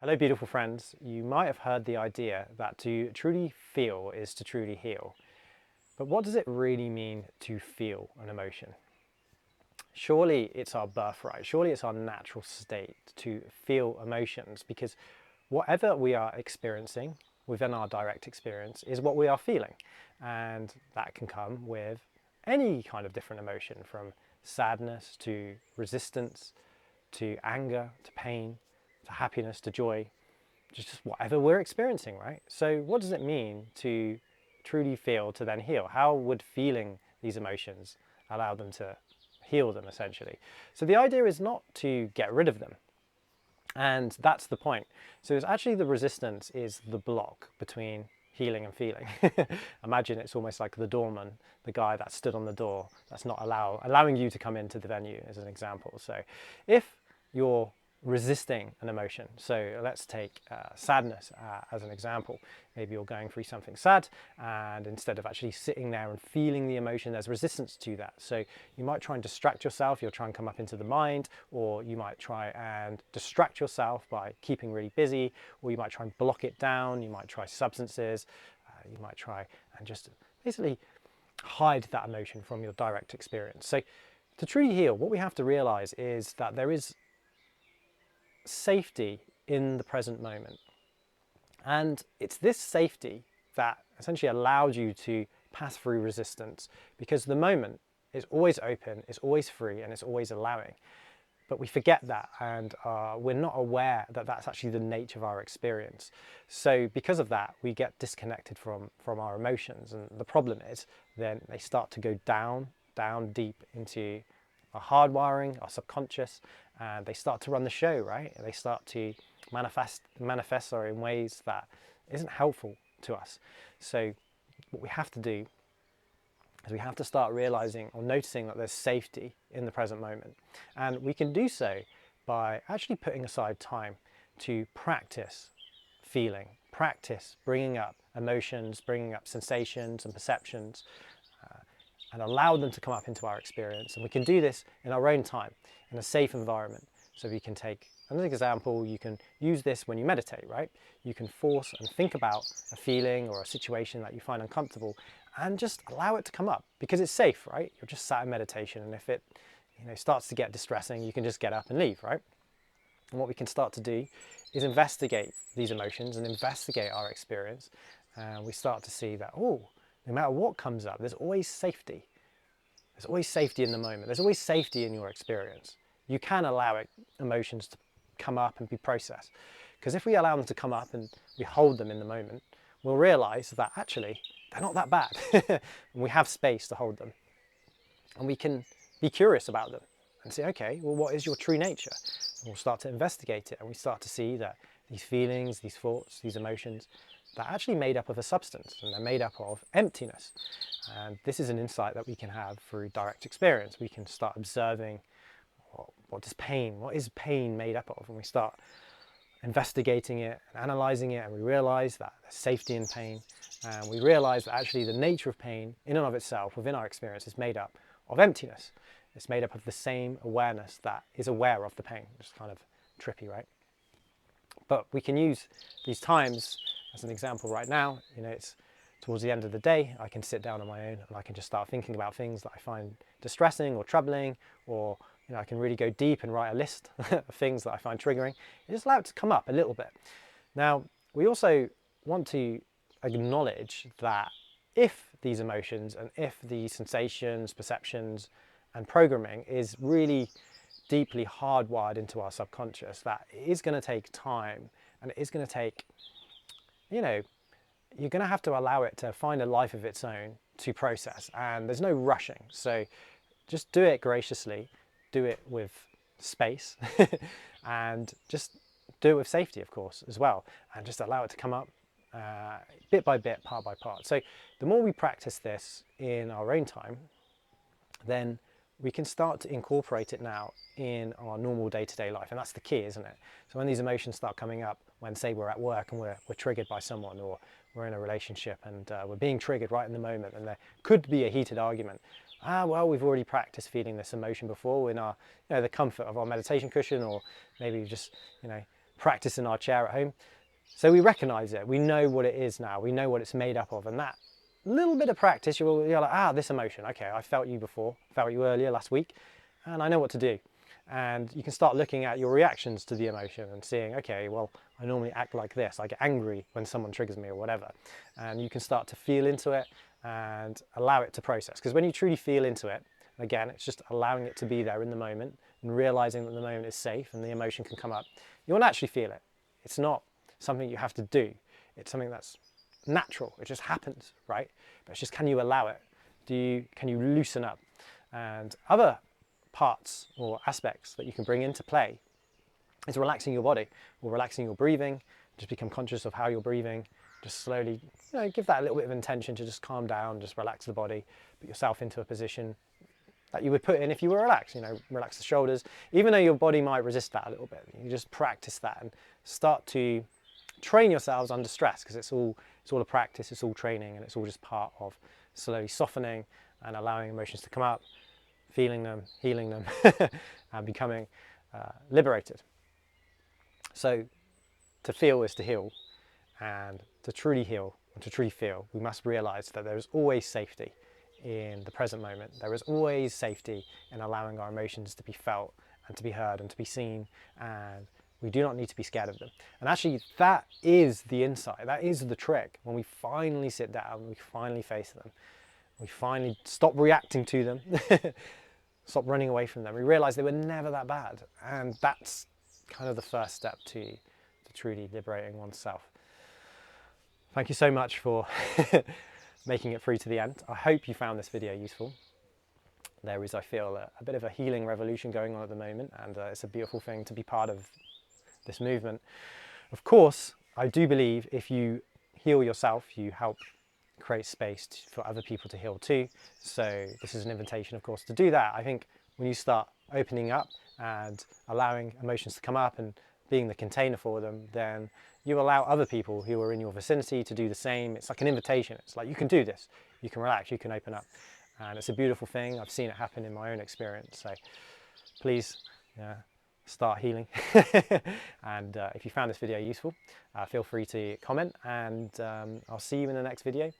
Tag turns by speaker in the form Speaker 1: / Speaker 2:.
Speaker 1: Hello, beautiful friends. You might have heard the idea that to truly feel is to truly heal. But what does it really mean to feel an emotion? Surely it's our birthright. Surely it's our natural state to feel emotions, because whatever we are experiencing within our direct experience is what we are feeling. And that can come with any kind of different emotion, from sadness to resistance to anger to pain to happiness to joy, just whatever we're experiencing, right? So what does it mean to truly feel to then heal? How would feeling these emotions allow them to heal them, essentially? So the idea is not to get rid of them, and that's the point. So it's actually the resistance is the block between healing and feeling. Imagine it's almost like the doorman, the guy that stood on the door that's not allowing you to come into the venue, as an example. So if you're resisting an emotion, so let's take sadness as an example. Maybe you're going through something sad, and instead of actually sitting there and feeling the emotion, there's resistance to that. So you might try and distract yourself. You'll try and come up into the mind, or you might try and distract yourself by keeping really busy, or you might try and block it down. You might try substances. You might try and just basically hide that emotion from your direct experience. So to truly heal, what we have to realize is that there is safety in the present moment. And it's this safety that essentially allowed you to pass through resistance, because the moment is always open, it's always free, and it's always allowing. But we forget that, and we're not aware that that's actually the nature of our experience. So because of that, we get disconnected from our emotions. And the problem is then they start to go down deep into our hardwiring, our subconscious, and they start to run the show, right? They start to manifest in ways that isn't helpful to us. So what we have to do is we have to start realizing or noticing that there's safety in the present moment. And we can do so by actually putting aside time to practice feeling, practice bringing up emotions, bringing up sensations and perceptions, and allow them to come up into our experience. And we can do this in our own time, in a safe environment. So we can take another example. You can use this when you meditate, right? You can force and think about a feeling or a situation that you find uncomfortable, and just allow it to come up, because it's safe, right? You're just sat in meditation, and if it starts to get distressing, you can just get up and leave, right? And what we can start to do is investigate these emotions and investigate our experience. And we start to see that, oh, no matter what comes up, there's always safety. There's always safety in the moment. There's always safety in your experience. You can allow emotions to come up and be processed. Because if we allow them to come up and we hold them in the moment, we'll realize that actually they're not that bad. And we have space to hold them. And we can be curious about them and say, okay, well, what is your true nature? And we'll start to investigate it, and we start to see that these feelings, these thoughts, these emotions, they're actually made up of a substance, and they're made up of emptiness. And this is an insight that we can have through direct experience. We can start observing what is pain made up of, and we start investigating it and analyzing it, and we realize that there's safety in pain, and we realize that actually the nature of pain in and of itself within our experience is made up of emptiness. It's made up of the same awareness that is aware of the pain. It's kind of trippy, right? But we can use these times as an example right now. It's towards the end of the day. I can sit down on my own and I can just start thinking about things that I find distressing or troubling, or I can really go deep and write a list of things that I find triggering, and just allow it to come up a little bit. Now, we also want to acknowledge that if these emotions and if these sensations, perceptions, and programming is really deeply hardwired into our subconscious, that it is going to take time, and it is going to take, you're going to have to allow it to find a life of its own to process, and there's no rushing. So just do it graciously, do it with space, and just do it with safety, of course, as well, and just allow it to come up bit by bit, part by part. So the more we practice this in our own time, then we can start to incorporate it now in our normal day-to-day life. And that's the key, isn't it? So when these emotions start coming up, when, say, we're at work and we're triggered by someone, or we're in a relationship and we're being triggered right in the moment, and there could be a heated argument, well, we've already practiced feeling this emotion before in our, the comfort of our meditation cushion, or maybe we've just, practice in our chair at home. So we recognize it, we know what it is now, we know what it's made up of, and that little bit of practice, you're like, this emotion, okay, I felt you before, felt you earlier last week, and I know what to do. And you can start looking at your reactions to the emotion and seeing, okay, well, I normally act like this. I get angry when someone triggers me or whatever. And you can start to feel into it and allow it to process. Because when you truly feel into it, again, it's just allowing it to be there in the moment and realizing that the moment is safe and the emotion can come up. You'll naturally feel it. It's not something you have to do. It's something that's natural. It just happens, right? But it's just, can you allow it? Can you loosen up? And other parts or aspects that you can bring into play is relaxing your body or relaxing your breathing. Just become conscious of how you're breathing. Just slowly, give that a little bit of intention to just calm down, just relax the body, put yourself into a position that you would put in if you were relaxed. Relax the shoulders. Even though your body might resist that a little bit, you just practice that and start to train yourselves under stress, because it's all a practice, it's all training, and it's all just part of slowly softening and allowing emotions to come up, feeling them, healing them, and becoming liberated. So to feel is to heal, and to truly heal and to truly feel, we must realize that there is always safety in the present moment. There is always safety in allowing our emotions to be felt and to be heard and to be seen, and we do not need to be scared of them. And actually, that is the insight, that is the trick. When we finally sit down, we finally face them, we finally stop reacting to them, stop running away from them, we realize they were never that bad. And that's kind of the first step to truly liberating oneself. Thank you so much for making it through to the end. I hope you found this video useful. There is, I feel, a bit of a healing revolution going on at the moment, and it's a beautiful thing to be part of this movement. Of course, I do believe if you heal yourself, you help create space for other people to heal too. So this is an invitation, of course, to do that. I think when you start opening up and allowing emotions to come up and being the container for them, then you allow other people who are in your vicinity to do the same. It's like an invitation. It's like, you can do this, you can relax, you can open up. And it's a beautiful thing. I've seen it happen in my own experience. So please start healing. And if you found this video useful, feel free to comment, and I'll see you in the next video.